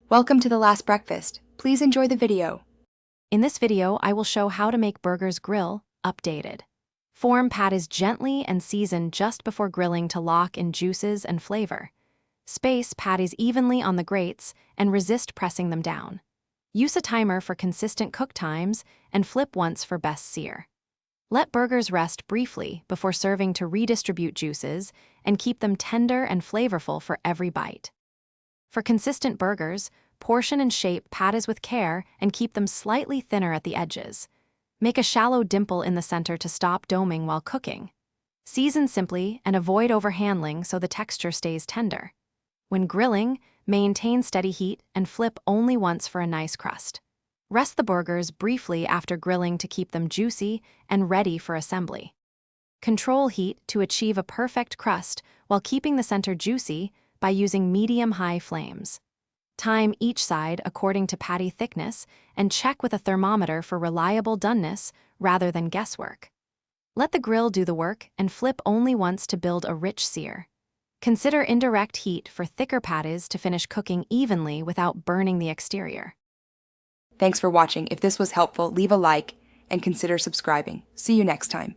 Welcome to The Last Breakfast. Please enjoy the video. In this video, I will show how to make burgers grill updated. Form patties gently and season just before grilling to lock in juices and flavor. Space patties evenly on the grates and resist pressing them down. Use a timer for consistent cook times and flip once for best sear. Let burgers rest briefly before serving to redistribute juices and keep them tender and flavorful for every bite. For consistent burgers, portion and shape patties with care and keep them slightly thinner at the edges. Make a shallow dimple in the center to stop doming while cooking. Season simply and avoid overhandling so the texture stays tender. When grilling, maintain steady heat and flip only once for a nice crust. Rest the burgers briefly after grilling to keep them juicy and ready for assembly. Control heat to achieve a perfect crust while keeping the center juicy by using medium-high flames. Time each side according to patty thickness and check with a thermometer for reliable doneness rather than guesswork. Let the grill do the work and flip only once to build a rich sear. Consider indirect heat for thicker patties to finish cooking evenly without burning the exterior. Thanks for watching. If this was helpful, leave a like and consider subscribing. See you next time.